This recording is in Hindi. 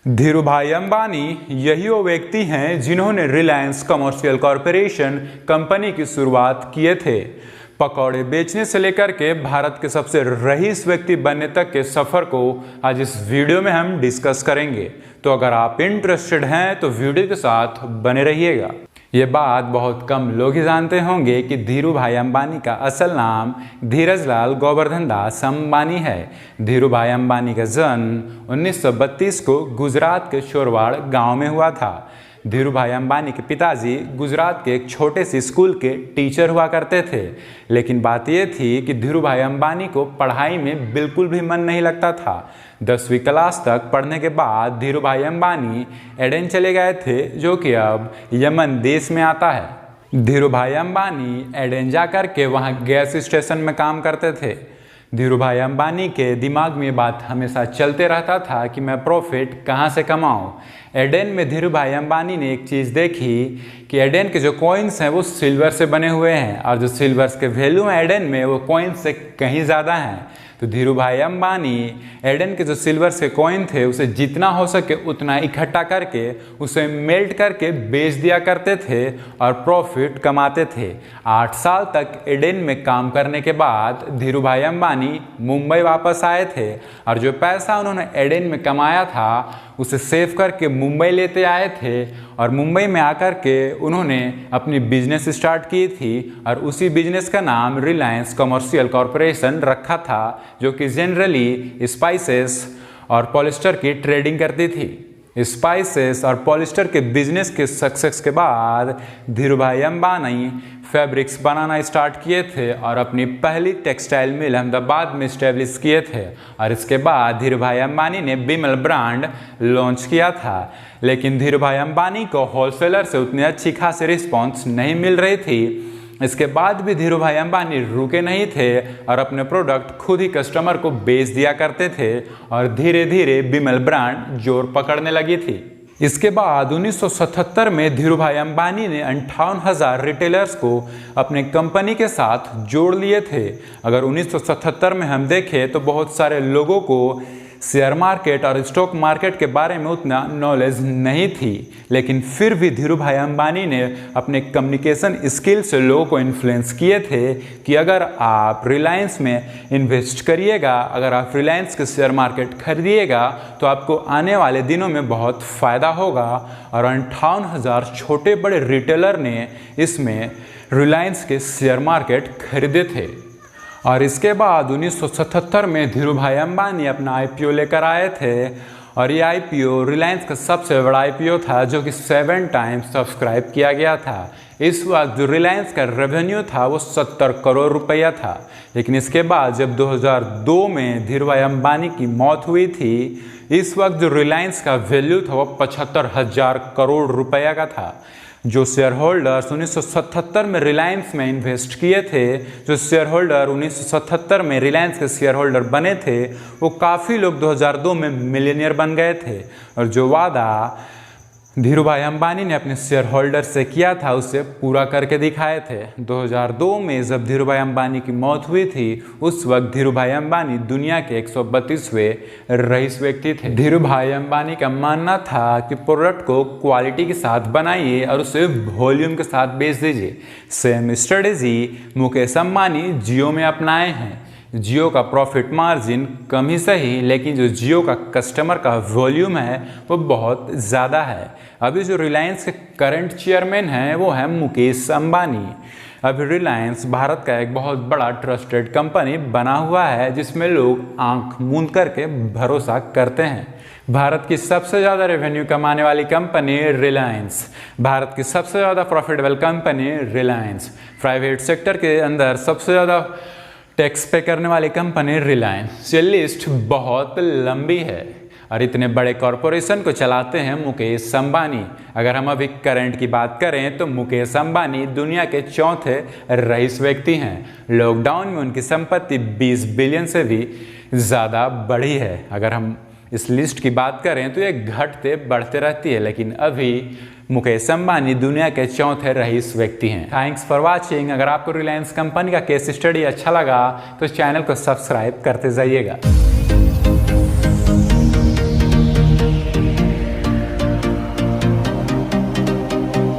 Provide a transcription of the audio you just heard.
धीरूभाई अंबानी यही वो व्यक्ति हैं जिन्होंने रिलायंस कमर्शियल कॉरपोरेशन कंपनी की शुरुआत किए थे। पकौड़े बेचने से लेकर के भारत के सबसे रईस व्यक्ति बनने तक के सफ़र को आज इस वीडियो में हम डिस्कस करेंगे। तो अगर आप इंटरेस्टेड हैं तो वीडियो के साथ बने रहिएगा। ये बात बहुत कम लोग ही जानते होंगे कि धीरूभाई अंबानी का असल नाम धीरजलाल गोवर्धन दास अंबानी है। धीरूभाई अंबानी का जन्म 1932 को गुजरात के शोरवाड़ गांव में हुआ था। धीरूभाई अंबानी के पिताजी गुजरात के एक छोटे से स्कूल के टीचर हुआ करते थे, लेकिन बात यह थी कि धीरूभाई अंबानी को पढ़ाई में बिल्कुल भी मन नहीं लगता था। 10वीं क्लास तक पढ़ने के बाद धीरूभाई अंबानी एडेन चले गए थे, जो कि अब यमन देश में आता है। धीरूभाई अंबानी एडेन जाकर के वहाँ गैस स्टेशन में काम करते थे। धीरूभाई अंबानी के दिमाग में बात हमेशा चलते रहता था कि मैं प्रॉफिट कहाँ से कमाऊँ। एडेन में धीरूभाई अंबानी ने एक चीज़ देखी कि एडेन के जो कॉइन्स हैं वो सिल्वर से बने हुए हैं, और जो सिल्वर्स के वैल्यू हैं एडेन में वो कॉइन्स से कहीं ज़्यादा हैं। तो धीरूभाई अंबानी एडेन के जो सिल्वर्स के कॉइन थे उसे जितना हो सके उतना इकट्ठा करके उसे मेल्ट करके बेच दिया करते थे और प्रॉफिट कमाते थे। 8 साल तक एडेन में काम करने के बाद धीरूभाई अंबानी मुंबई वापस आए थे, और जो पैसा उन्होंने एडेन में कमाया था उसे सेव करके मुंबई लेते आए थे, और मुंबई में आकर के उन्होंने अपनी बिजनेस स्टार्ट की थी, और उसी बिजनेस का नाम रिलायंस कमर्शियल कॉरपोरेशन रखा था, जो कि जनरली स्पाइसेस और पॉलिस्टर की ट्रेडिंग करती थी। स्पाइसेस और पॉलिस्टर के बिजनेस के सक्सेस के बाद धीरूभाई अंबानी फैब्रिक्स बनाना स्टार्ट किए थे और अपनी पहली टेक्सटाइल मिल अहमदाबाद में इस्टेब्लिश किए थे, और इसके बाद धीरूभाई अंबानी ने बिमल ब्रांड लॉन्च किया था। लेकिन धीरूभाई अंबानी को होलसेलर से उतनी अच्छी खासी रिस्पॉन्स नहीं मिल रही थी। इसके बाद भी धीरूभाई अंबानी रुके नहीं थे और अपने प्रोडक्ट खुद ही कस्टमर को बेच दिया करते थे, और धीरे धीरे बिमल ब्रांड जोर पकड़ने लगी थी। इसके बाद 1977 में धीरूभाई अंबानी ने 58,000 रिटेलर्स को अपने कंपनी के साथ जोड़ लिए थे। अगर 1977 में हम देखें तो बहुत सारे लोगों को शेयर मार्केट और स्टॉक मार्केट के बारे में उतना नॉलेज नहीं थी, लेकिन फिर भी धीरूभाई अंबानी ने अपने कम्युनिकेशन स्किल से लोगों को इन्फ्लुएंस किए थे कि अगर आप रिलायंस में इन्वेस्ट करिएगा, अगर आप रिलायंस के शेयर मार्केट खरीदिएगा तो आपको आने वाले दिनों में बहुत फ़ायदा होगा। और 58,000 छोटे बड़े रिटेलर ने इसमें रिलायंस के शेयर मार्केट खरीदे थे। और इसके बाद 1977 में धीरूभाई अंबानी अपना IPO लेकर आए थे, और ये IPO रिलायंस का सबसे बड़ा IPO था, जो कि 7 टाइम्स सब्सक्राइब किया गया था। इस वक्त जो रिलायंस का रेवेन्यू था वो 70 करोड़ रुपया था। लेकिन इसके बाद जब 2002 में धीरूभाई अंबानी की मौत हुई थी, इस वक्त जो रिलायंस का वैल्यू था वो 75,000 करोड़ रुपया का था। जो शेयर होल्डर्स 1977 में रिलायंस में इन्वेस्ट किए थे, जो शेयर होल्डर 1977 में रिलायंस के शेयर होल्डर बने थे, वो काफ़ी लोग 2002 में मिलियनियर बन गए थे, और जो वादा धीरूभाई अंबानी ने अपने शेयर होल्डर से किया था उसे पूरा करके दिखाए थे। 2002 में जब धीरूभाई अंबानी की मौत हुई थी, उस वक्त धीरूभाई अंबानी दुनिया के 132वें रईस व्यक्ति थे। धीरूभाई अंबानी का मानना था कि प्रोडक्ट को क्वालिटी के साथ बनाइए और उसे वॉल्यूम के साथ बेच दीजिए। सेम स्ट्रेटेजी मुकेश अंबानी जियो में अपनाए हैं। जियो का प्रॉफिट मार्जिन कम ही सही, लेकिन जो जियो का कस्टमर का वॉल्यूम है वो बहुत ज़्यादा है। अभी जो रिलायंस के करंट चेयरमैन हैं वो है मुकेश अंबानी। अभी रिलायंस भारत का एक बहुत बड़ा ट्रस्टेड कंपनी बना हुआ है, जिसमें लोग आंख मूंद करके भरोसा करते हैं। भारत की सबसे ज़्यादा रेवेन्यू कमाने वाली कंपनी रिलायंस, भारत की सबसे ज़्यादा profitable company Reliance, private sector के अंदर सबसे ज़्यादा टैक्स पे करने वाली कंपनी रिलायंस। ये लिस्ट बहुत लंबी है, और इतने बड़े कॉरपोरेशन को चलाते हैं मुकेश अंबानी। अगर हम अभी करंट की बात करें तो मुकेश अंबानी दुनिया के 4थे रईस व्यक्ति हैं। लॉकडाउन में उनकी संपत्ति 20 बिलियन से भी ज़्यादा बढ़ी है। अगर हम इस लिस्ट की बात करें तो ये घटते बढ़ते रहती है, लेकिन अभी मुकेश अंबानी दुनिया के 4थे रईस व्यक्ति हैं। Thanks for watching. अगर आपको रिलायंस कंपनी का केस स्टडी अच्छा लगा तो चैनल को सब्सक्राइब करते जाइएगा।